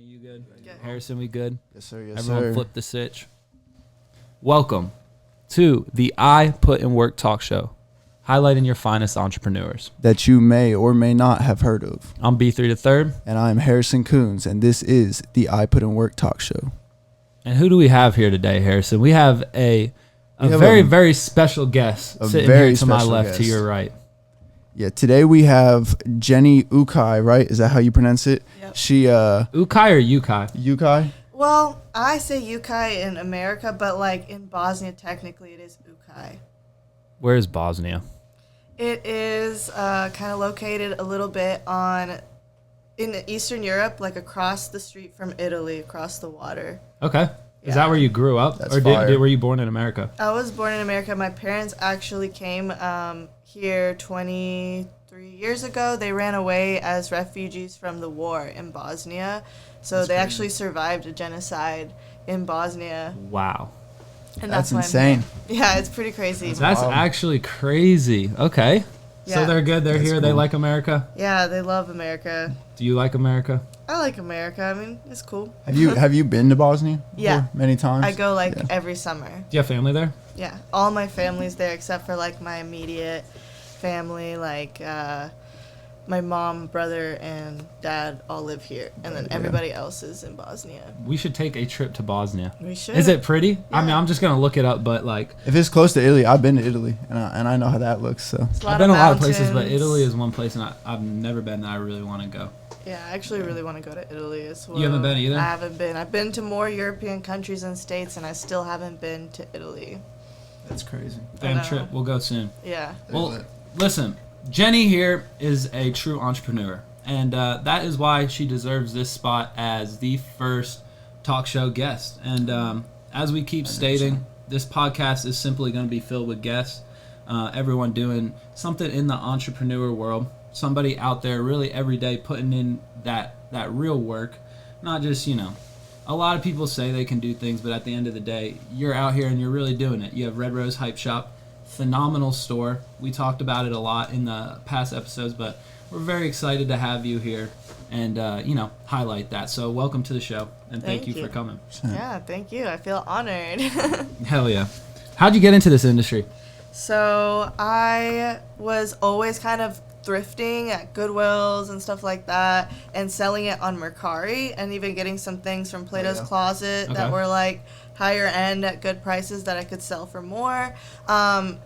Jenny, you good? Good. Harrison, we good? Yes, sir. Yes, Everyone sir. flip the switch. Welcome to the I Put in Work talk show, highlighting your finest entrepreneurs. That you may or may not have heard of. I'm B3 the third. And I'm Harrison Coons, and this is the I Put in Work talk show. And who do we have here today, Harrison? We have a very special guest sitting here to my left, to your right. Yeah, today we have Jenny Ukaj, right? Is that how you pronounce it? Yep. She, Ukaj or Ukaj? Ukaj? Well, I say Ukaj in America, but like in Bosnia, technically it is Ukaj. Where is Bosnia? It is kind of located a little bit in Eastern Europe, like across the street from Italy, across the water. Okay. Is that where you grew up? That's or fire. were you born in America? I was born in America. My parents actually came here 23 years ago. They ran away as refugees from the war in Bosnia. So That's they crazy. actually survived a genocide in Bosnia. Wow. And That's why I'm insane. here. Yeah, it's pretty crazy. That's Wow. actually crazy. Okay. So Yeah. they're good. They're That's here. They cool. like America. Yeah, they love America. Do you like America? I like America. I mean, it's cool. Have you been to Bosnia? Before? Yeah. Many times? I go like Yeah. every summer. Do you have family there? Yeah, all my family's there except for like my immediate family, like my mom, brother, and dad all live here, and then Yeah. everybody else is in Bosnia. We should take a trip to Bosnia. We should. Is it pretty? I mean, Yeah. I'm just gonna look it up, but like, If it's close to Italy, I've been to Italy, and I know how that looks. So It's I've been a lot of places, but mountains. Italy is one place, and I've never been that I really want to go. Yeah, I actually really want to go to Italy as well. You haven't been either? I haven't been. I've been to more European countries and states, and I still haven't been to Italy. that's crazy. Damn know. trip. We'll go soon. Yeah. Well, listen, Jenny here is a true entrepreneur, and that is why she deserves this spot as the first talk show guest. And as we keep stating, this podcast is simply going to be filled with guests, everyone doing something in the entrepreneur world, somebody out there really every day putting in that real work, not just, a lot of people say they can do things, but at the end of the day, you're out here and you're really doing it. You have Red Rose Hype Shop, phenomenal store. We talked about it a lot in the past episodes, but we're very excited to have you here and, highlight that. So welcome to the show, and thank you for coming. Yeah, thank you. I feel honored. Hell yeah. How'd you get into this industry? So I was always kind of thrifting at Goodwills and stuff like that, and selling it on Mercari, and even getting some things from Plato's yeah. Closet Okay. that were like higher end at good prices that I could sell for more.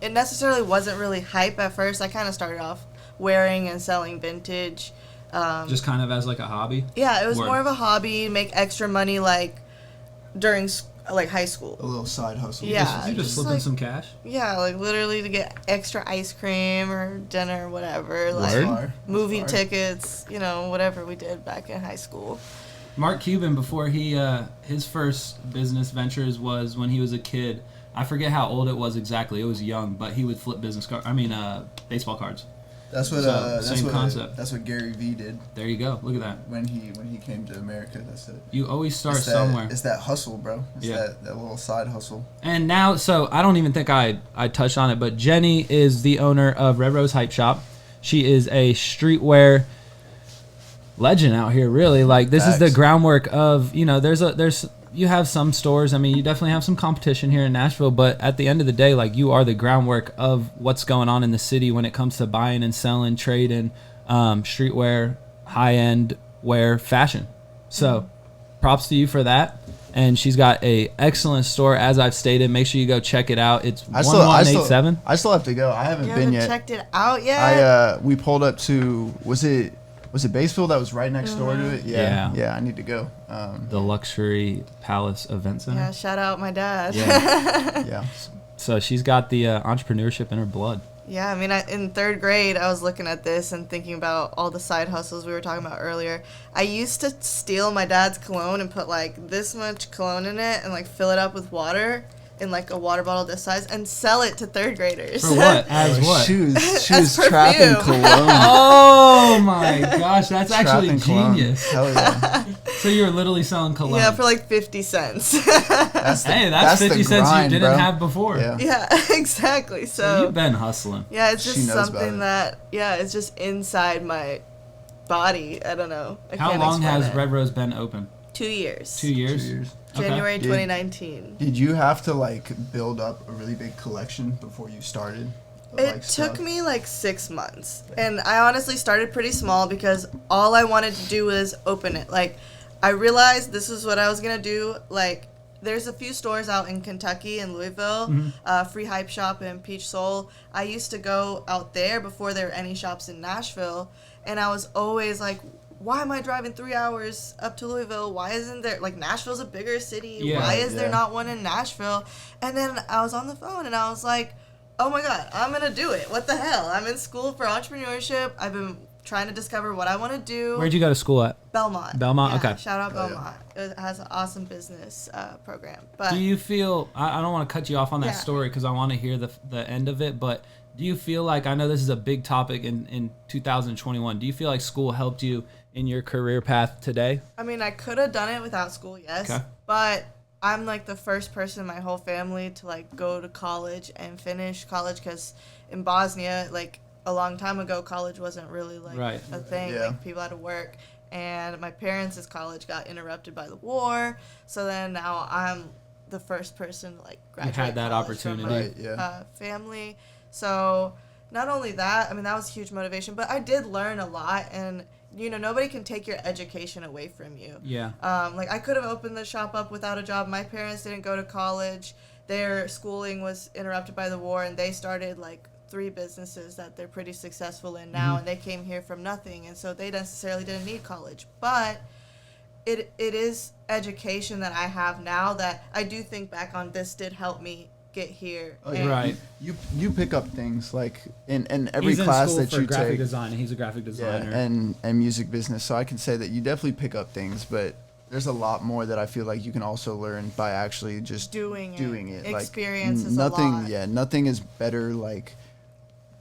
It necessarily wasn't really hype at first. I kind of started off wearing and selling vintage. Just kind of as like a hobby? Yeah, it was Word. more of a hobby, make extra money like during like high school. A little side hustle. Yeah. You just just slipping like- some cash? Yeah, like literally to get extra ice cream or dinner or whatever, Word. like movie tickets, whatever we did back in high school. Mark Cuban, before he his first business ventures was when he was a kid. I forget how old it was exactly. It was young, but he would flip baseball cards. That's what. So, same concept. That's what Gary Vee did There you go. Look at that. when he came to America. That's it. You always start It's that- somewhere. It's that hustle, bro. It's Yeah. that little side hustle. And now, so I don't even think I touched on it, but Jenny is the owner of Red Rose Hype Shop. She is a streetwear legend out here, really. Like, this is the Facts. groundwork of, you have some stores. I mean, you definitely have some competition here in Nashville, but at the end of the day, like, you are the groundwork of what's going on in the city when it comes to buying and selling, trading, streetwear, high-end wear, fashion. So props to you for that. And she's got a excellent store, as I've stated. Make sure you go check it out. It's 1187. I still have to go. I haven't You been haven't yet. checked it out yet? We pulled up to was it Batesville that was right next door to it? Yeah. Yeah, I need to go. The Luxury Palace Event Center. Yeah, shout out my dad. Yeah. So she's got the entrepreneurship in her blood. Yeah, I mean, in third grade, I was looking at this and thinking about all the side hustles we were talking about earlier. I used to steal my dad's cologne and put, like, this much cologne in it and, like, fill it up with water in, like, a water bottle this size and sell it to third graders. For what? As what? She was As trapping perfume. cologne. Oh my gosh, that's actually Trapping cologne. genius. Hell yeah. So you were literally selling cologne. Yeah, for, like, 50 cents. That's the, Hey, that's 50 the cents grind, you didn't bro. have before. Yeah. Yeah, exactly. So you've been hustling. Yeah, it's She just knows about something it. that, it's just inside my body. I don't know. I How can't long explain has it. Red Rose been open? 2 years. 2 years. 2 years. January Okay. 2019. Did you have to like build up a really big collection before you started? Of, It like, took stuff? me like 6 months. And I honestly started pretty small because all I wanted to do was open it. Like, I realized this is what I was going to do. Like, there's a few stores out in Kentucky and Louisville, Free Hype Shop and Peach Soul. I used to go out there before there were any shops in Nashville. And I was always like, why am I driving 3 hours up to Louisville? Why isn't there, like, Nashville's a bigger city. Yeah. Why is there Yeah. not one in Nashville? And then I was on the phone and I was like, oh my God, I'm going to do it. What the hell? I'm in school for entrepreneurship. I've been trying to discover what I want to do. Where'd you go to school at? Belmont. Belmont? Yeah, Okay. Shout out Oh, yeah. Belmont. It has an awesome business program. But Do you feel, I don't want to cut you off on that Yeah. story because I want to hear the end of it, but do you feel like, I know this is a big topic in 2021, do you feel like school helped you in your career path today? I mean, I could have done it without school, yes. Okay. But I'm like the first person in my whole family to like go to college and finish college because in Bosnia, like a long time ago, college wasn't really like Right. a thing. Yeah. Like people had to work. And my parents' college got interrupted by the war. So then now I'm the first person to like graduate had that college from opportunity. my, Right, yeah. family. So not only that, I mean, that was huge motivation, but I did learn a lot. And, you know, nobody can take your education away from you. Yeah. Like, I could have opened the shop up without a job. My parents didn't go to college. Their schooling was interrupted by the war, and they started, like, 3 businesses that they're pretty successful in now, and they came here from nothing, and so they necessarily didn't need college. But it is education that I have now that I do think back on. This did help me get here. Oh, And- Right. You pick up things like in every He's in class school that for you graphic take. design, and he's a graphic designer. And music business. So I can say that you definitely pick up things, but there's a lot more that I feel like you can also learn by actually just Doing it. Like, Experience is a nothing, lot. yeah, nothing is better like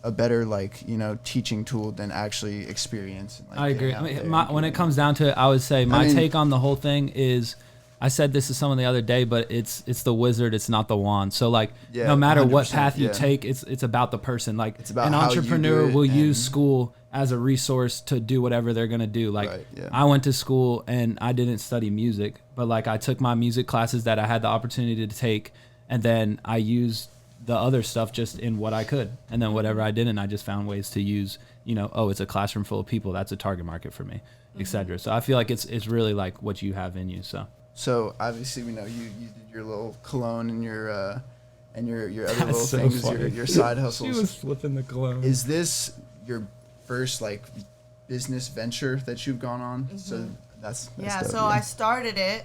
a better like teaching tool than actually experience. And, like, I agree. getting out I mean, there when and it getting- comes down to it, I would say my mean- take on the whole thing is, I said this to someone the other day, but it's the wizard, it's not the wand. So like, Yeah, no matter what 100%, path you yeah. take, it's about the person. Like, It's about an how you do entrepreneur it will use and- school as a resource to do whatever they're gonna do. Like, Right, yeah. I went to school and I didn't study music, but like I took my music classes that I had the opportunity to take, and then I used the other stuff just in what I could, and then whatever I didn't, I just found ways to use. Oh, it's a classroom full of people. That's a target market for me, etc. So I feel like it's really like what you have in you. So obviously we know you did your little cologne and your other little That's so things, funny. your side hustles. flipping the cologne. Is this your first like business venture that you've gone on? So that's Yeah, dope, so I started it,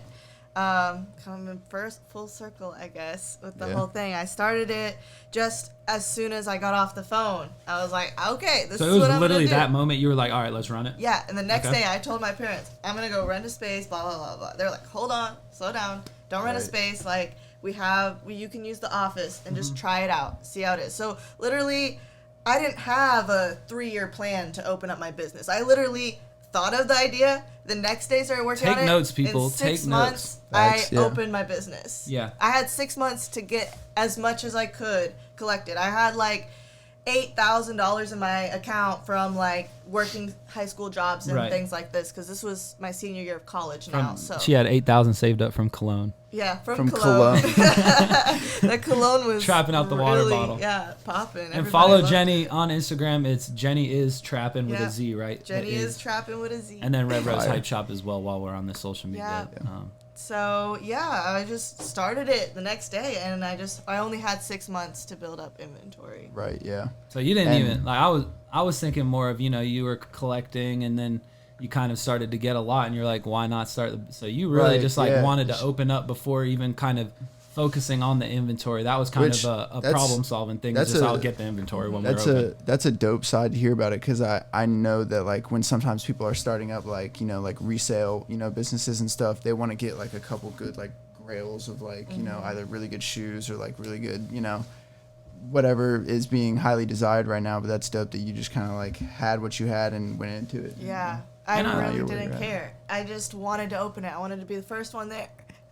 coming first full circle, I guess, with the Yeah. whole thing. I started it just as soon as I got off the phone. I was like, okay, this So is it was what I'm literally gonna do. that moment you were like, all right, let's run it. Yeah, and the next Okay. day I told my parents, I'm gonna go rent a space, blah blah blah blah. They're like, hold on, slow down, don't rent a Right. space. Like you can use the office and just try it out, see how it is. So literally, I didn't have a 3-year plan to open up my business. I literally thought of the idea. The next day started working Take on it. notes, people. In 6 Take months, notes. Facts, I yeah. opened my business. Yeah. I had 6 months to get as much as I could collected. I had like $8,000 in my account from like working high school jobs and Right. things like this because this was my senior year of college now. So She had 8,000 saved up from cologne. yeah, from From cologne. cologne. That cologne was Trapping out the water really, bottle. Yeah, popping. And Everybody follow loved Jenny it. on Instagram. It's Jenny is trapping with Yeah. a Z, right? Jenny It is trapping with a Z. And then Red Rose Fire. Hype Shop as well while we're on the social media. Yeah. So yeah, I just started it the next day, and I only had 6 months to build up inventory. Right, yeah. So you didn't And- even like I was thinking more of you were collecting and then you kind of started to get a lot and you're like why not start so you really Right, just like yeah. wanted to open up before even kind of focusing on the inventory. That was kind Which, of a that's- problem solving thing. It's that's just a- I'll get the inventory when That's we're open. that's a dope side to hear about it because I know that like when sometimes people are starting up like like resale businesses and stuff, they want to get like a couple good like grails of like either really good shoes or like really good whatever is being highly desired right now. But that's dope that you just kind of like had what you had and went into it. Yeah, I And I- really You're where didn't you're at. care. I just wanted to open it. I wanted to be the first one there,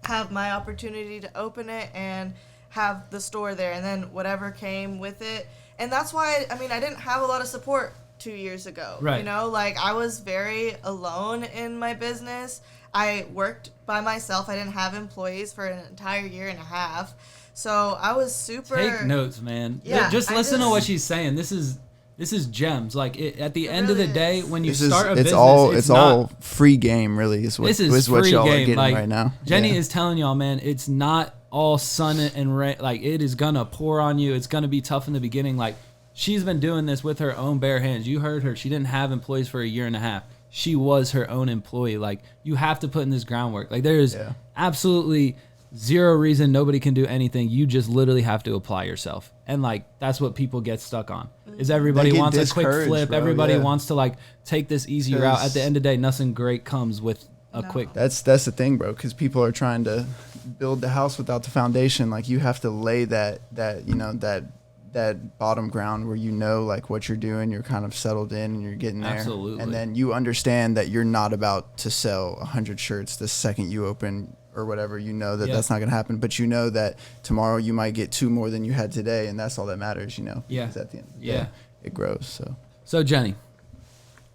have my opportunity to open it and have the store there, and then whatever came with it. And that's why, I didn't have a lot of support 2 years ago. Right. Like I was very alone in my business. I worked by myself. I didn't have employees for an entire year and a half. So I was super... Take notes, man. Yeah, just listen to what she's saying. This is gems. Like, at the end of the day, when you start a business, it's all free game, really, is what y'all are getting like, right now. Jenny is telling y'all, man, it's not all sun and rain. Like, it is going to pour on you. It's going to be tough in the beginning. Like, she's been doing this with her own bare hands. You heard her. She didn't have employees for a year and a half. She was her own employee. Like, you have to put in this groundwork. Like, there is absolutely zero reason nobody can do anything. You just literally have to apply yourself. And, like, that's what people get stuck on. Is everybody wants a quick flip. Bro, everybody wants to, like, take this easy route. At the end of the day, nothing great comes with a quick... That's the thing, bro, because people are trying to build the house without the foundation. Like, you have to lay that bottom ground where you know, like, what you're doing, you're kind of settled in and you're getting there. Absolutely. And then you understand that you're not about to sell 100 shirts the second you open or whatever. You know that that's not going to happen, but you know that tomorrow you might get 2 more than you had today, and that's all that matters, you know. Yeah. Because at the end of the day, it grows. So Jenny,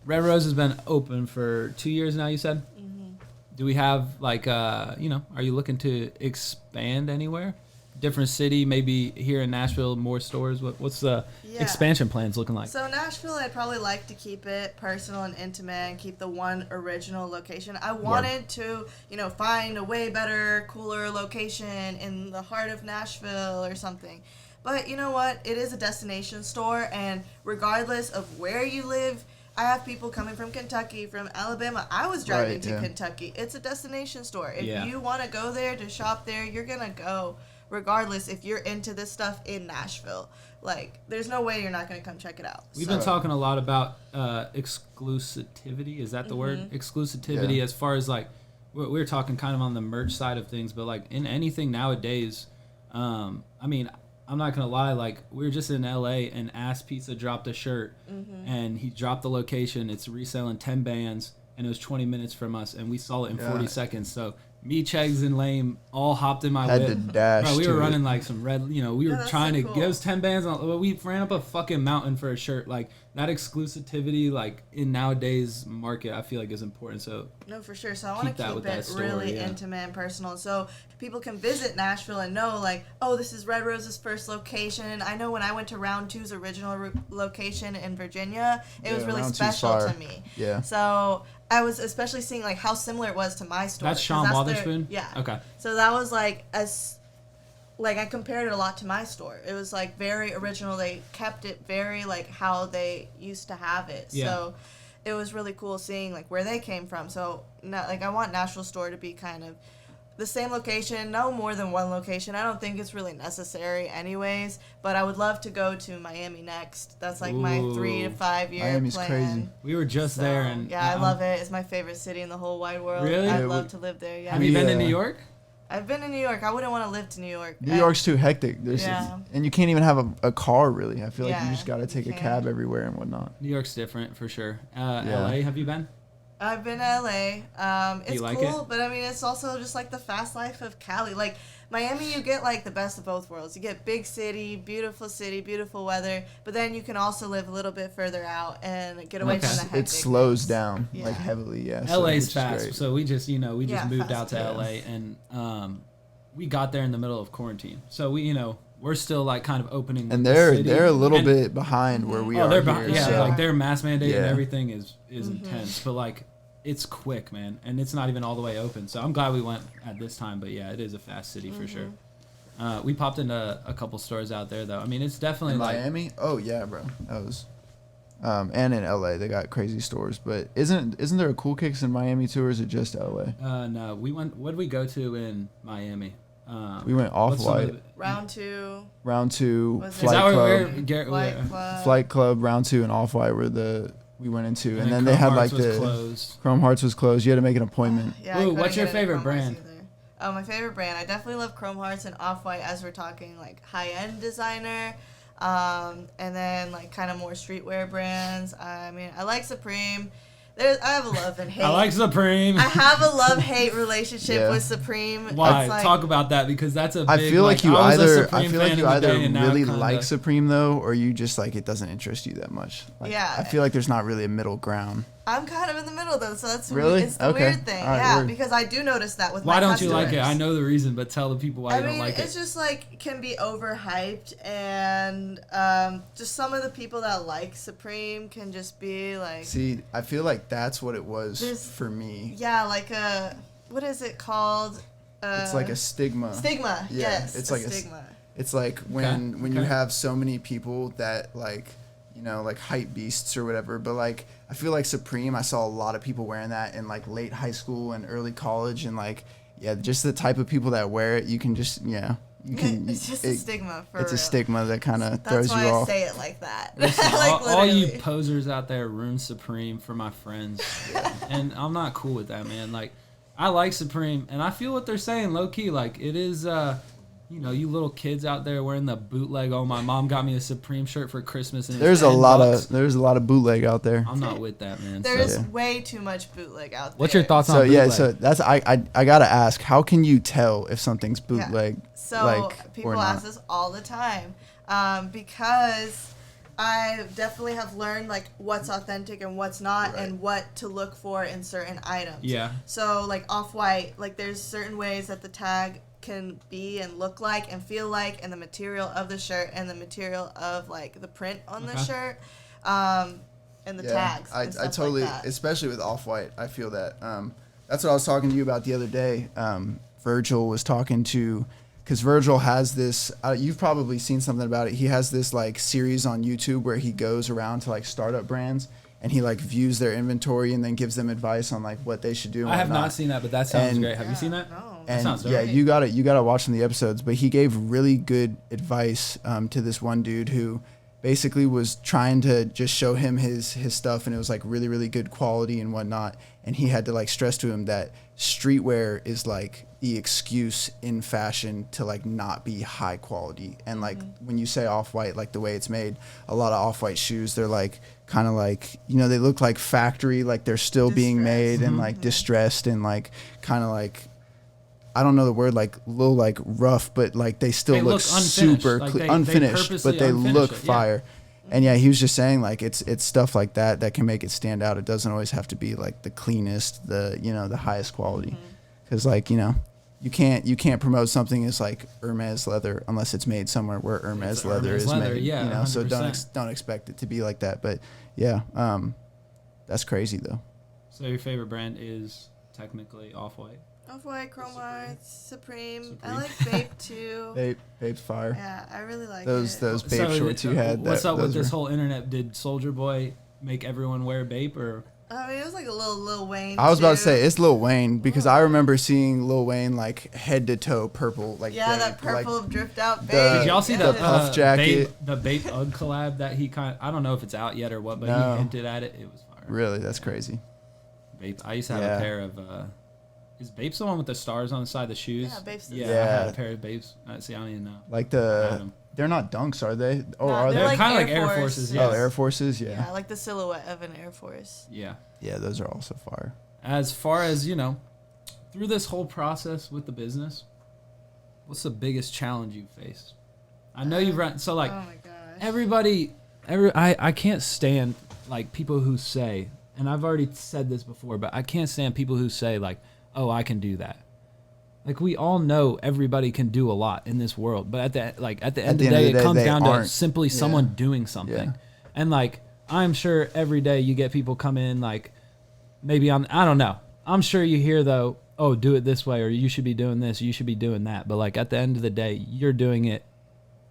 Red Rose has been open for 2 years now, you said? Mm-hmm. Do we have, like, are you looking to expand anywhere? Different city, maybe here in Nashville, more stores? What's the expansion plans looking like? So Nashville, I'd probably like to keep it personal and intimate and keep the one original location. I wanted to, find a way better, cooler location in the heart of Nashville or something. But you know what? It is a destination store, and regardless of where you live, I have people coming from Kentucky, from Alabama. I was driving to Kentucky. It's a destination store. If you want to go there to shop there, you're going to go. Regardless, if you're into this stuff in Nashville, like, there's no way you're not going to come check it out. We've been talking a lot about exclusivity. Is that the word? Exclusivity, as far as, like, we're talking kind of on the merch side of things, but, like, in anything nowadays, I mean, I'm not going to lie, like, we were just in LA and Ass Pizza dropped a shirt, and he dropped the location. It's reselling 10 bands, and it was 20 minutes from us, and we saw it in 40 seconds. So me, Chegs, and Lame all hopped in my whip. Had to dash. Bro, we were running like some red, we were trying to get those 10 bands. We ran up a fucking mountain for a shirt. Like, that exclusivity, like, in nowadays market, I feel like is important. So no, for sure. So I want to keep it really intimate and personal. So people can visit Nashville and know, like, oh, this is Red Rose's first location. I know when I went to Round 2's original location in Virginia, it was really special to me. Yeah. So I was especially seeing, like, how similar it was to my store. That's Sean Wotherspoon? Yeah. Okay. So that was, like, I compared it a lot to my store. It was, like, very original. They kept it very, like, how they used to have it. Yeah. So it was really cool seeing, like, where they came from. So, I want Nashville store to be kind of the same location, no more than one location. I don't think it's really necessary anyways, but I would love to go to Miami next. That's like my 3 to 5 year Miami's plan. Crazy. We were just there, and I love it. It's my favorite city in the whole wide world. Really? I'd love to live there. Yeah. Have you been to New York? I've been to New York. I wouldn't want to live to New York. New York's too hectic. And you can't even have a car, really. I feel like you just got to take a cab everywhere and whatnot. New York's different, for sure. LA, have you been? I've been to LA. It's cool, it? but I mean, it's also just like the fast life of Cali. Like, Miami, you get like the best of both worlds. You get big city, beautiful weather, but then you can also live a little bit further out and get away from the hectic. It slows down like heavily, LA's fast, so we just moved out to LA, and we got there in the middle of quarantine. So we're still like kind of opening. And they're a little bit behind where we are. They're behind. Yeah, like their mask mandate and everything is intense, but like, it's quick, man, and it's not even all the way open. So I'm glad we went at this time, but yeah, it is a fast city for sure. We popped into a couple stores out there, though. I mean, it's definitely in like Miami. Oh yeah, bro, that was. And in LA, they got crazy stores. But isn't there a Cool Kicks in Miami too, or is it just LA? No, we went. What did we go to in Miami? We went Off-White. Round 2. Flight Club, Round 2, and Off-White were we went into, and then they had like Chrome Hearts was closed. You had to make an appointment. Ooh, what's your favorite brand? Oh, my favorite brand. I definitely love Chrome Hearts and Off-White, as we're talking like high-end designer. And then like kind of more streetwear brands. I mean, I like Supreme. I have a love and hate. I like Supreme. I have a love-hate relationship with Supreme. Why? Talk about that, because that's a big, I feel like you either really like kinda... Supreme though, or you just like it doesn't interest you that much. Like, yeah. I feel like there's not really a middle ground. I'm kind of in the middle though, so that's Really? it's the Okay. weird thing. All right, Yeah, word. because I do notice that with Why my don't customers. you like it? I know the reason, but tell the people why you don't like it's it. just like can be overhyped, and just some of the people that like Supreme can just be like. See, I feel like that's what it was There's- for me. Yeah, like a what is it called? It's like a stigma. Stigma. Yeah, Yes, it's a like stigma. It's like when you Okay. have so many people that like, you know, like hype beasts or whatever. But like, I feel like Supreme, I saw a lot of people wearing that in like late high school and early college, and like, yeah, just the type of people that wear it, you can just, yeah, you can. It's just a stigma for It's real. a stigma that kind of That's throws why you I off. say it like that. Listen, like all you literally. posers out there ruin Supreme for my friends, and I'm not cool with that, man. Like, I like Supreme, and I feel what they're saying, low key. Like, it is, you know, you little kids out there wearing the bootleg. Oh, my mom got me a Supreme shirt for Christmas, and it was There's a lot $10. of bootleg out there. I'm not with that, man. There's Yeah. way too much bootleg out there. What's your thoughts on So bootleg? yeah, so that's I gotta ask, how can you tell if something's bootleg? So like, or people not? ask this all the time, because I definitely have learned like what's authentic and what's not, Right. and what to look for in certain items. Yeah. So like Off-White, like there's certain ways that the tag can be and look like and feel like, and the material of the shirt and the material of like the print on the Okay. shirt, and the tags. I and stuff totally, like that. especially with Off-White, I feel that. That's what I was talking to you about the other day. Virgil was talking to, because Virgil has this, you've probably seen something about it. He has this like series on YouTube where he goes around to like startup brands and he like views their inventory and then gives them advice on like what they should do. And I have whatnot. not seen that, but that sounds And- great. Have you seen that? No. That And sounds dope. yeah, you gotta watch some of the episodes. But he gave really good advice to this one dude who basically was trying to just show him his stuff, and it was like really, really good quality and whatnot. And he had to like stress to him that streetwear is like the excuse in fashion to like not be high quality. And like when you say Off-White, like the way it's made, a lot of Off-White shoes, they're like kind of like, you know, they look like factory, like they're still being made and like distressed and like kind of like, I don't know the word, like a little like rough, but like they still They look look unfinished. super Like, they unfinished, purposely but they unfinish look it, yeah. fire. And yeah, he was just saying like it's stuff like that that can make it stand out. It doesn't always have to be like the cleanest, the, you know, the highest quality, because like, you know, you can't promote something as like Hermes leather unless it's made somewhere where Hermes leather Hermes is leather, made. yeah, you know, so 100%. don't expect it to be like that. But yeah, that's crazy though. So your favorite brand is technically Off-White. Off-White, Chrome White, Supreme. I Supreme. like Bape too. Babe's fire. Yeah, I really like Those it. Babe shorts you had. What's up with those this were- whole internet? Did Soldier Boy make everyone wear Bape, or I mean, it was like a little Lil Wayne. I was about to too. say it's Lil Wayne because I remember seeing Lil Wayne like head to toe purple, like Yeah, that Bape, like, purple drift out the- Bape. did y'all see the the puff jacket. the Bape UGG collab that he I don't know if it's out yet or what, but No. he hinted at it. It was fire. Really, that's crazy. Bape. I used to have Yeah. a pair of. Is Bape the one with the stars on the side of the shoes? Yeah, Bape's the Yeah, same. I had Yeah. a pair of Bapes. See, I don't even know. Like I had 'em. they're not dunks, are they? Oh, No, are they're they? like kind of like Air Air Force. Forces. Yeah. Oh, Yes. Air Forces, Yeah, yeah. like the silhouette of an Air Force. Yeah. Yeah, those are also fire. As far as through this whole process with the business, what's the biggest challenge you've faced? I know you've run so like Oh my gosh. I can't stand like people who say, and I've already said this before, but I can't stand people who say like, "Oh, I can do that." Like we all know everybody can do a lot in this world, but at the end of the day, it comes they down to aren't. simply Yeah. someone doing something. Yeah. And like I'm sure every day you get people come in like maybe I don't know. I'm sure you hear though, "Oh, do it this way," or "You should be doing this, you should be doing that." But like at the end of the day, you're doing it,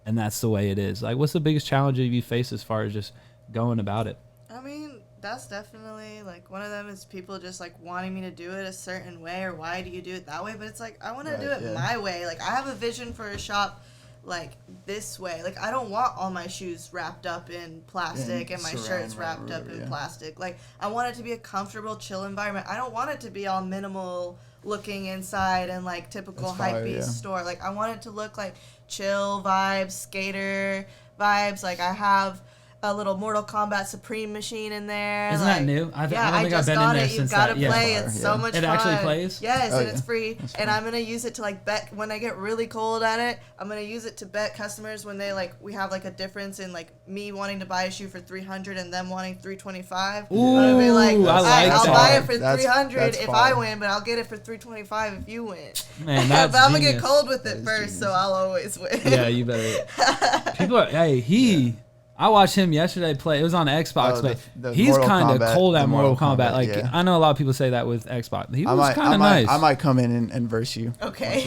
and that's the way it is. Like, what's the biggest challenge that you face as far as just going about it? I mean, that's definitely like one of them is people just like wanting me to do it a certain way, or why do you do it that way? But it's like I want to do Right, it yeah. my way. Like I have a vision for a shop like this way. Like I don't want all my shoes wrapped up in plastic In and my saran shirts wrap or wrapped up whatever, in yeah. plastic. Like I want it to be a comfortable, chill environment. I don't want it to be all minimal looking inside and like typical That's fire, hypebeast yeah. store. Like I want it to look like chill vibes, skater vibes. Like I have a little Mortal Kombat Supreme machine in there. Isn't that new? I don't think I've been in there since You've got to that. Yeah. play. It's so much fun. It actually plays? Yes, Oh, and yeah. it's free. And I'm going to use it to like bet when I get really cold at it. I'm going to use it to bet customers when they like, we have like a difference in like me wanting to buy a shoe for $300 and them wanting $325. Ooh, I'm be like, I like I'll that. buy it for That's $300 if fun. I win, but I'll get it for $325 if you win. Man, that's but I'm going to genius. get cold with it is first, genius. so I'll always win. Yeah, you better. People are, I watched him yesterday play. It was on Xbox, Oh, but the he's Mortal kind of Kombat- cold at the Mortal Mortal Kombat. Kombat, Like, yeah. I know a lot of people say that with Xbox. He was kind of nice. I might come in and verse you. Okay.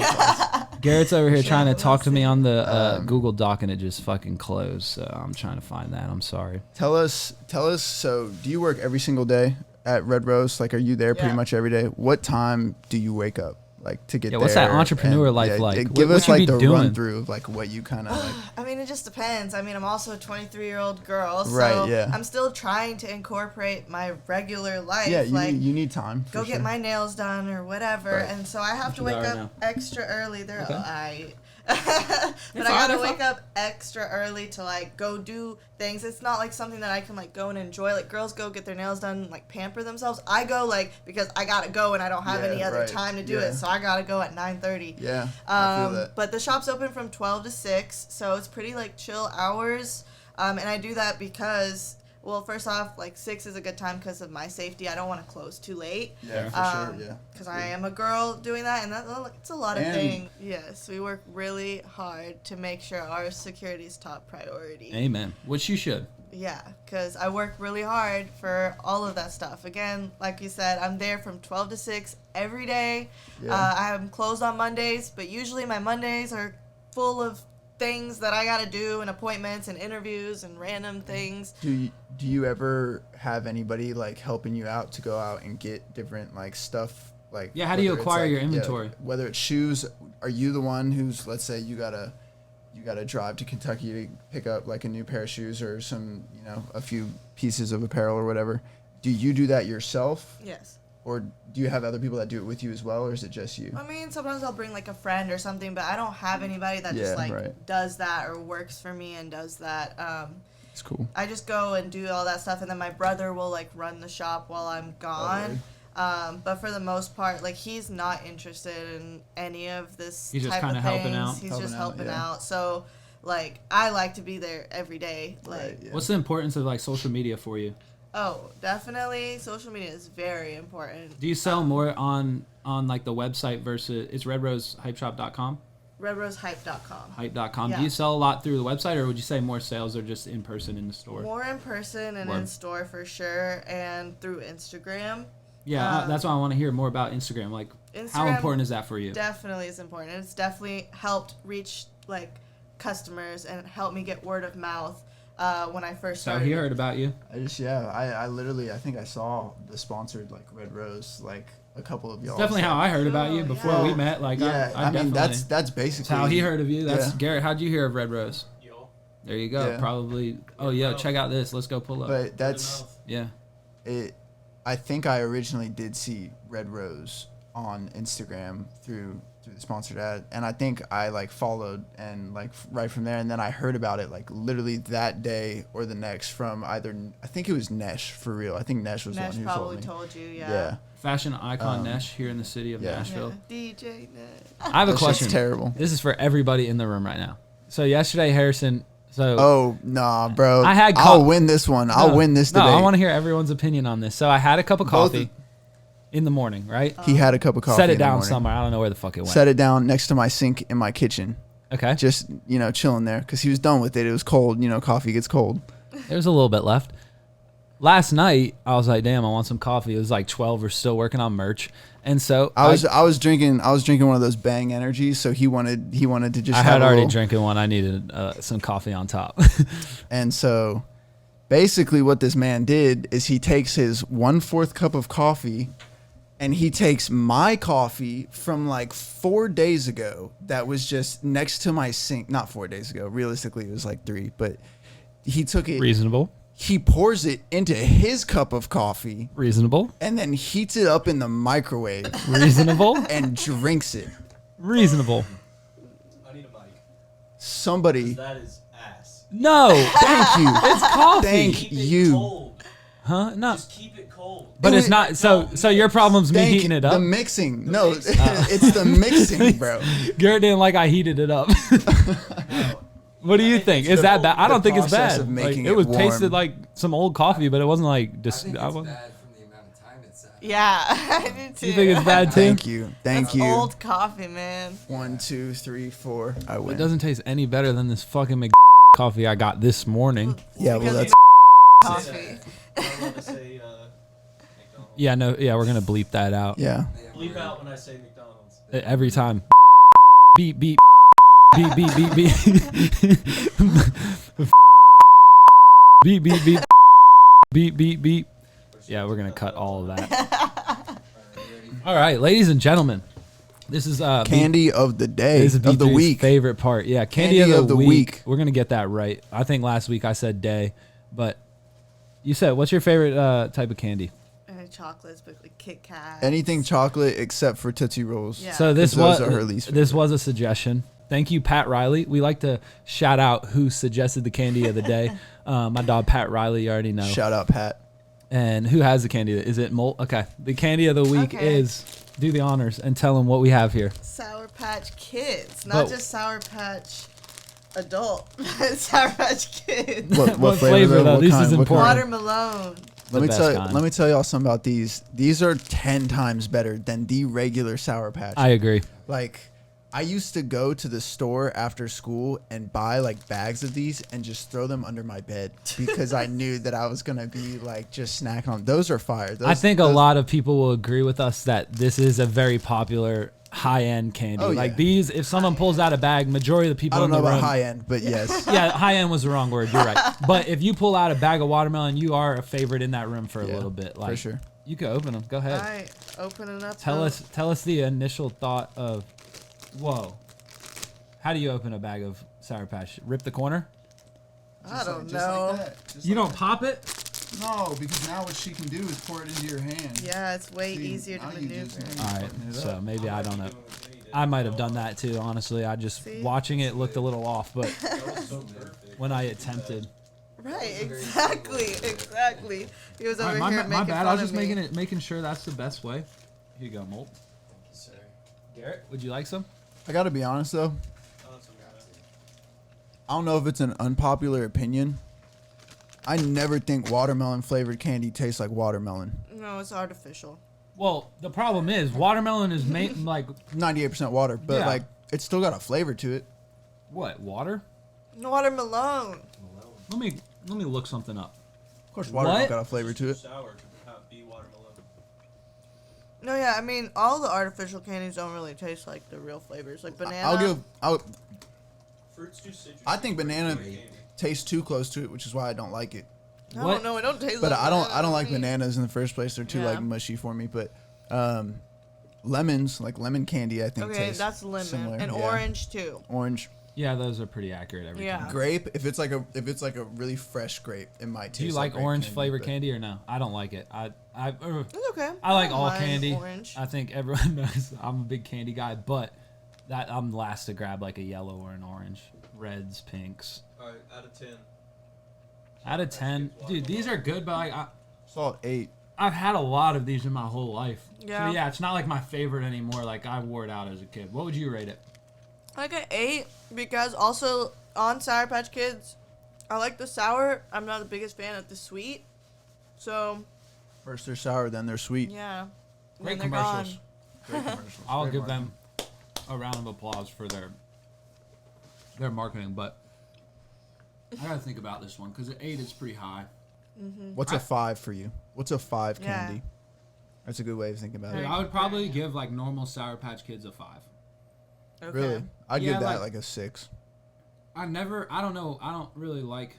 Garrett's over here trying to we'll talk to me see. on the Google Doc, and it just fucking closed. So I'm trying to find that. I'm sorry. Tell us. So, do you work every single day at Red Rose? Like, are you there pretty Yeah. much every day? What time do you wake up? Like to get there? what's that entrepreneur and, life like? Give What us you like be the doing? run through of like what you kind of like. I mean, it just depends. I mean, I'm also a 23-year-old girl, so Right, yeah. I'm still trying to incorporate my regular life. Yeah, like, you need time. go for get sure. my nails done or whatever, Right. and so I have to What you wake got up right extra early. They're Okay. all right. They're But I fine, gotta they're wake fine. up extra early to like go do things. It's not like something that I can like go and enjoy. Like girls go get their nails done, like pamper themselves. I go like because I gotta go and I don't have Yeah, any other right. time to do Yeah. it, so I gotta go at 9:30. Yeah, I feel that. But the shop's open from 12 to 6, so it's pretty like chill hours. And I do that because, well, first off, like 6 is a good time because of my safety. I don't want to close too late. Yeah, for sure. Yeah. Because I am a girl doing that, and it's a lot of And- things. Yes, we work really hard to make sure our security is top priority. Amen. Which you should. Yeah, because I work really hard for all of that stuff. Again, like you said, I'm there from 12 to 6 every day. Yeah. I'm closed on Mondays, but usually my Mondays are full of things that I got to do and appointments and interviews and random things. Do you ever have anybody like helping you out to go out and get different like stuff? Like Yeah, how do you whether it's, acquire like, your inventory? Whether it's shoes, are you the one who's, let's say you gotta drive to Kentucky to pick up like a new pair of shoes or some, a few pieces of apparel or whatever? Do you do that yourself, Yes. or do you have other people that do it with you as well, or is it just you? I mean, sometimes I'll bring like a friend or something, but I don't have anybody that just Yeah, like right. does that or works for me and does that. It's cool. I just go and do all that stuff, and then my brother will like run the shop while I'm gone. But for the most part, like he's not interested in any of this. He's just type kinda of helping things. out. He's Helping just out, helping yeah. out. So, like, I like to be there every day. Like, Right, yeah. What's the importance of like social media for you? oh, definitely, social media is very important. Do you sell more on like the website versus it's redrosehypeshop.com? RedRoseHype.com. Hype.com. Yeah. Do you sell a lot through the website, or would you say more sales are just in person in the store? More in person and in Word. store for sure, and through Instagram. Yeah, that's why I want to hear more about Instagram. Like, how Instagram important is that for you? Definitely is important. It's definitely helped reach like customers and helped me get word of mouth when I first So started. he heard about you. I literally, I think I saw the sponsored like Red Rose, like a couple of y'all. Definitely how I heard about you Oh, before yeah. we met. Like, Yeah, I I mean definitely. that's basically how he heard of you. That's Yeah. Garrett. How'd you hear of Red Rose? Yo, There you go. Yeah. Probably. Oh, yeah. Check out this. Let's go pull up. But that's Yeah. it. I think I originally did see Red Rose on Instagram through the sponsored ad, and I think I like followed and like right from there, and then I heard about it like literally that day or the next from either, I think it was Nesh for real. I think Nesh was the Nesh one who probably told me. told you, Yeah. Fashion icon Nesh here in the city of yeah. Nashville. DJ Nesh. I have a That shit's question. terrible. This is for everybody in the room right now. So yesterday, Harrison. So Oh nah, bro. I had I'll co- win this one. I'll win this debate. No, I want to hear everyone's opinion on this. So I had a cup of Both coffee in the morning, right? He had a cup of coffee. Set in it the down morning. somewhere. I don't know where the fuck it went. Set it down next to my sink in my kitchen. Okay. Just, chilling there because he was done with it. It was cold. Coffee gets cold. There's a little bit left. Last night, I was like, damn, I want some coffee. It was like 12. We're still working on merch. And so I was drinking one of those Bang Energies, so he wanted to just I have had a already little, drinking one. I needed some coffee on top. and so basically what this man did is he takes his 1/4 cup of coffee and he takes my coffee from like 4 days ago that was just next to my sink. Not 4 days ago. Realistically, it was like 3, but he took it. Reasonable. He pours it into his cup of coffee Reasonable. and then heats it up in the microwave Reasonable. and drinks it. Reasonable. I need a mic. Somebody, That is ass. No. Thank you. It's coffee. Thank Keep it you. cold. Huh? No. Just keep it cold. But it's not. So your problem's me heating it up. The mixing. No, it's the mixing, bro. Garrett didn't like I heated it up. No. What do you think? Is that bad? I don't think it's process bad. of making Like, it was warm. tasted like some old coffee, but it wasn't like. I think it's bad from the amount of time it's sat. Yeah, I do too. You think it's bad too? Thank you. Thank That's you. old coffee, man. 1, 2, 3, 4. I win. It doesn't taste any better than this fucking coffee I got this morning. Yeah, well, Because that's coffee. I'm going to say McDonald's. Yeah, no, yeah, we're gonna bleep that out yeah. Bleep out when I say McDonald's. every time. Beep beep beep beep beep beep. Beep beep beep beep beep beep. Yeah, we're gonna cut all of that. All right, ladies and gentlemen, this is Candy of the day, This is of the B3's week. favorite part. Yeah, candy of the week. We're gonna get that right. I think last week I said day, but you said what's your favorite type of candy? Chocolates, but like Kit Kat. Anything chocolate except for Tootsie Rolls. Yeah. So this 'Cause was those are her least this favorite. was a suggestion. Thank you, Pat Riley. We like to shout out who suggested the candy of the day. My dog Pat Riley, you already know. Shout out, Pat. And who has the candy? Is it Molt? Okay. The candy of the week Okay. is, do the honors and tell them what we have here. Sour Patch Kids, not But- just Sour Patch Adult. Sour Patch Kids. What flavor, though? What This kind? is What kind? important. Watermelon. Let me best tell kind. let me tell y'all something about these. These are 10 times better than the regular Sour Patch. I agree. Like, I used to go to the store after school and buy like bags of these and just throw them under my bed because I knew that I was gonna be like just snacking on. Those are fire. Those, I think a those- lot of people will agree with us that this is a very popular high-end candy. Oh, Like yeah. these, if someone pulls out a bag, majority of the people I don't in know the about room, high end, but yes. yeah, high end was the wrong word. You're right. But if you pull out a bag of watermelon, you are a favorite in that room for a Yeah, little bit. Like, for sure. You can open them. Go ahead. All right, open it up. Tell though. us the initial thought of, whoa. How do you open a bag of Sour Patch? Rip the corner? I don't know. You don't pop it? No, because now what she can do is pour it into your hand. Yeah, it's way See, easier to now you just- maneuver. All right. So maybe I don't know. I might have done that too, honestly. I just, See? watching it looked a little off, but when I attempted. Right, exactly. He was over here making my bad. fun I was just of me. making sure that's the best way. Here you go, Molt. Garrett, would you like some? I gotta be honest though. I don't know if it's an unpopular opinion. I never think watermelon flavored candy tastes like watermelon. No, it's artificial. Well, the problem is watermelon is made like 98% water, but Yeah. like it's still got a flavor to it. what? Water? Watermelon. Let me look something up. Of course, water What? don't got a flavor to it. Sour to be watermelon. No, yeah, I mean all the artificial candies don't really taste like the real flavors. Like banana. Fruit's too citrusy. I think banana Candy. tastes too close to it, which is why I don't like it. What? No, it don't taste. But like I don't banana like to me. bananas in the first place. They're too Yeah. like mushy for me. But lemons, like lemon candy, I think Okay, tastes that's lemon similar. and Yeah. orange too. Orange. Yeah, those are pretty accurate every Yeah. time. Grape, if it's like a really fresh grape, it might taste. Do you like grape orange candy, flavored but- candy or no? I don't like it. I It's okay. I like don't all mind candy. Orange. I think everyone knows I'm a big candy guy, but that I'm last to grab like a yellow or an orange. Reds, pinks. Alright, out of 10. Out of 10, dude, these are good, but like Salt 8. I've had a lot of these in my whole life. Yeah. So yeah, it's not like my favorite anymore. Like I wore it out as a kid. What would you rate it? Like an 8 because also on Sour Patch Kids, I like the sour. I'm not the biggest fan of the sweet. So First they're sour, then they're sweet. yeah, Great then they're commercials. gone. Great commercials. I'll Great give marketing. them a round of applause for their marketing, but I gotta think about this one because at 8 it's pretty high. What's a 5 for you? What's a 5 Yeah. candy? That's a good way of thinking about Dude, it. I would probably give like normal Sour Patch Kids a 5. Okay. Really? I'd Yeah, give that like- like a 6. I don't know, I don't really like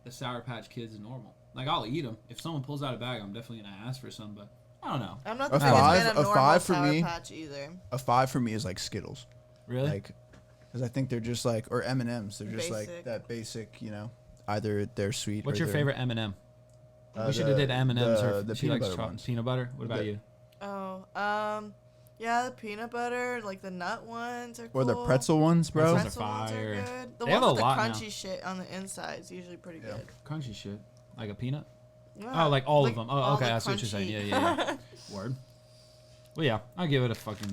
the Sour Patch Kids normal. Like I'll eat them. If someone pulls out a bag, I'm definitely gonna ask for some, but I don't know. I'm not A the biggest five- fan of a normal 5 for Sour me. Patch either. A 5 for me is like Skittles. Really? Like, because I think they're just like, or M&Ms. They're just like Basic. that basic, either they're sweet What's or your they're- favorite M&M? We should the- have did M&Ms. the She peanut likes butter ones. peanut butter. What about The- you? Oh, Yeah, the peanut butter, like the nut ones are cool. Or the pretzel ones, bro. Pretzels Pretzel ones fire. are good. The They have ones a with the lot now. crunchy shit on the inside is usually pretty Yeah. good. Crunchy shit. Like a peanut? Yeah, Oh, like all like of them. all Oh, okay, the that's what you're saying. crunchy- Yeah. Word. Well, yeah, I'll give it a fucking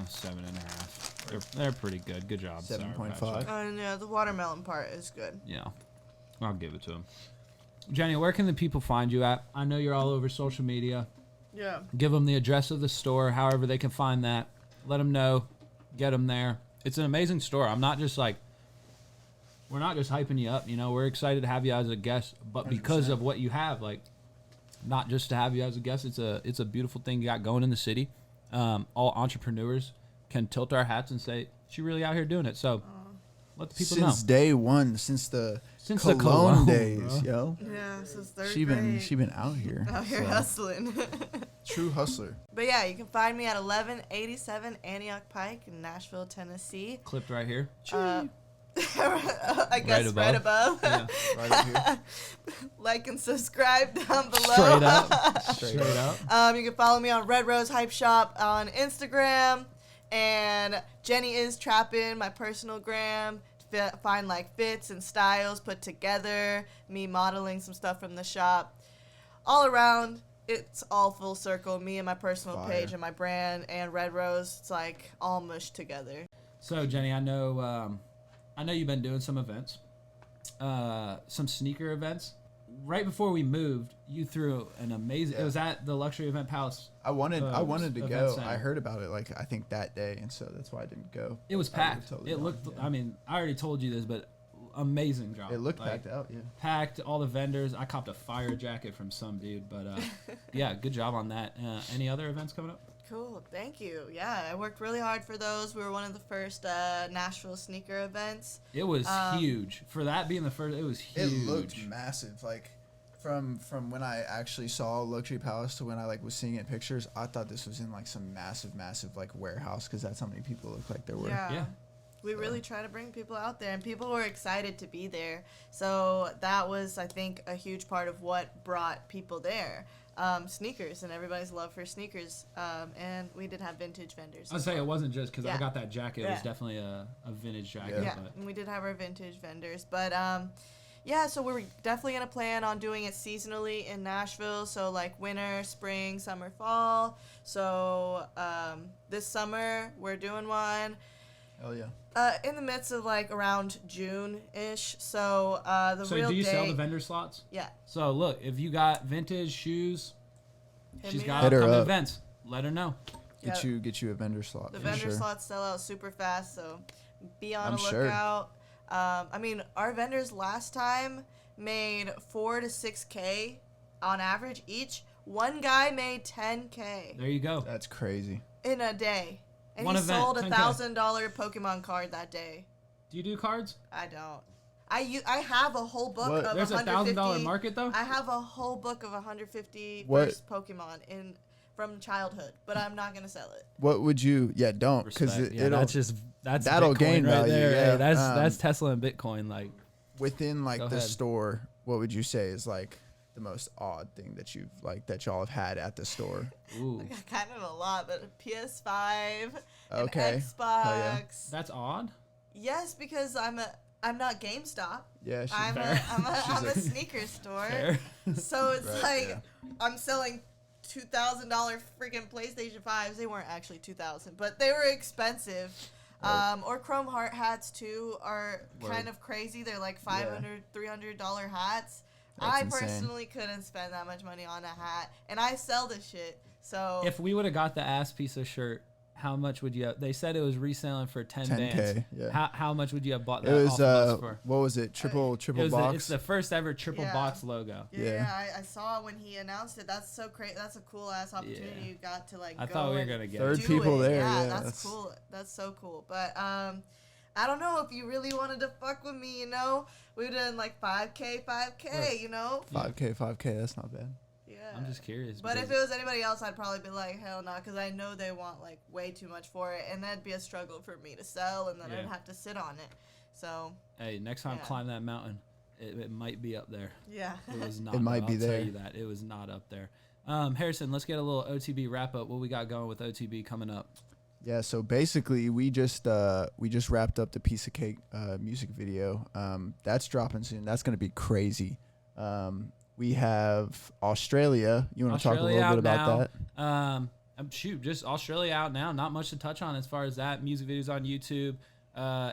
7.5. They're pretty good. Good job. Sour Patch 7.5. And yeah, the watermelon part is good. Yeah, I'll give it to them. Jenny, where can the people find you at? I know you're all over social media. Yeah. Give them the address of the store, however they can find that. Let them know. Get them there. It's an amazing store. I'm not just like, we're not just hyping you up. You know, we're excited to have you as a guest, but because 100%. of what you have, like, not just to have you as a guest. It's a beautiful thing you got going in the city. All entrepreneurs can tilt our hats and say, she really out here doing it. So let the people Since know. day one, since the Since cologne, the cologne, days, bro. yo. Yeah, this is third She grade. been out here. out here so. hustling. True hustler. But yeah, you can find me at 1187 Antioch Pike in Nashville, Tennessee. Clipped right here. I guess right above. Yeah. Right up here. Like and subscribe down below. Straight up. Straight up. You can follow me on Red Rose Hype Shop on Instagram. And Jenny is Trappin', my personal gram. Find like fits and styles put together. Me modeling some stuff from the shop. All around, it's all full circle. Me and my personal Fire. page and my brand and Red Rose. It's like all mushed together. So, Jenny, I know you've been doing some events, some sneaker events. Right before we moved, you threw an amazing. Yeah. It was at the Luxury Event Palace. I wanted to Event go. center. I heard about it like I think that day, and so that's why I didn't go. It was I would've packed. totally It gone, looked. yeah. I mean, I already told you this, but amazing job. It looked Like, packed out. Yeah. Packed. All the vendors. I copped a fire jacket from some dude, but yeah, good job on that. Any other events coming up? Cool, thank you. Yeah, I worked really hard for those. We were one of the first Nashville sneaker events. It was huge for that being the first. It was huge. It looked massive. Like from when I actually saw Luxury Palace to when I like was seeing it in pictures, I thought this was in like some massive like warehouse because that's how many people looked like there were. Yeah. We really try to bring people out there, and people were excited to be there. So that was, I think, a huge part of what brought people there. Sneakers and everybody's love for sneakers. And we did have vintage vendors. I'll say it wasn't just because I Yeah. got that jacket. It was Yeah. definitely a vintage jacket. Yeah, But and we did have our vintage vendors. But yeah, so we're definitely going to plan on doing it seasonally in Nashville. So like winter, spring, summer, fall. So this summer we're doing one. Hell yeah. In the midst of like around June-ish. So the so real do you date, sell the vendor slots? Yeah. So look, if you got vintage shoes, Hit she's me got up. Hit her upcoming up. events. Let her know. Get Yeah. you a vendor slot. The for vendor sure. slots sell out super fast, so be on I'm a sure. lookout. I mean, our vendors last time made 4 to 6K on average each. One guy made 10K There you go. That's crazy. in a day. And One he event, sold a 10K. $1,000 Pokemon card that day. Do you do cards? I don't. I have a whole book What? of There's a $150. $1,000 market though. I have a whole book of 150 What? first Pokemon from childhood, but I'm not gonna sell it. What would you? Yeah, don't because Respect. it'll that's that'll Bitcoin gain right value, there. yeah. Hey, that's Tesla and Bitcoin. Like within like Go the ahead. store. What would you say is like the most odd thing that you've like that y'all have had at the store? ooh, Kind of a lot, but a PS5, Okay. an Hell yeah. Xbox. that's odd. Yes, because I'm not GameStop. Yeah, she's I'm a sneaker store. Fair. So it's Right, like yeah. I'm selling $2,000 freaking PlayStation 5s. They weren't actually 2,000, but they were expensive. Right. Or Chrome Heart hats too are Word. kind of crazy. They're like $500, $300 hats. That's I insane. personally couldn't spend that much money on a hat, and I sell this shit. So If we would have got the ass piece of shirt, how much would you have? They said it was reselling for 10 10K, bands. yeah. How much would you have bought It that was off of us for? what was it? Triple It was box. it's the first ever triple Yeah. box logo. yeah, I saw when he announced it. That's so great. That's a cool ass opportunity Yeah. you got to like. I go thought we were and gonna get Third it. do people it. there, yeah, that's that's- cool. That's so cool. But I don't know if you really wanted to fuck with me. You know, we done like 5K. Right. You know. 5K. That's not bad. Yeah. I'm just curious. But if because- it was anybody else, I'd probably be like, hell no, because I know they want like way too much for it, and that'd be a struggle for me to sell, and then Yeah. I'd have to sit on it. So hey, next time Yeah. climb that mountain. It might be up there. yeah. It was not. It might I'll be tell there. you that it was not up there. Harrison, let's get a little OTB wrap up. What we got going with OTB coming up? Yeah, so basically we just wrapped up the Piece of Cake music video. That's dropping soon. That's gonna be crazy. We have Australia. You want to talk a little bit about that? Just Australia out now. Not much to touch on as far as that. Music videos on YouTube,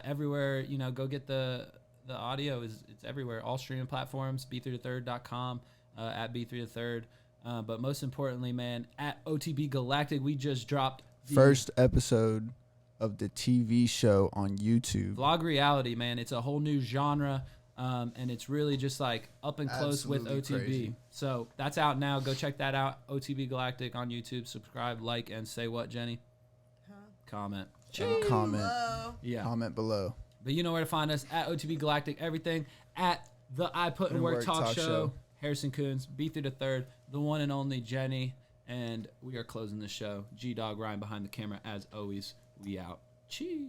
everywhere. Go get the audio. It's everywhere. All streaming platforms. B3third.com, at B3third. But most importantly, man, at OTB Galactic, we just dropped the first episode of the TV show on YouTube. Vlog reality, man. It's a whole new genre. And it's really just like up and close Absolutely with OTB. crazy. So that's out now. Go check that out. OTB Galactic on YouTube. Subscribe, like, and say what, Jenny? Comment. And comment. Hello. Yeah. Comment below. But you know where to find us at OTB Galactic. Everything at the I Put in Work Talk Show. Harrison Coons, B3third, the one and only Jenny. And we are closing the show. G-Dog Ryan behind the camera as always. We out. Cheese.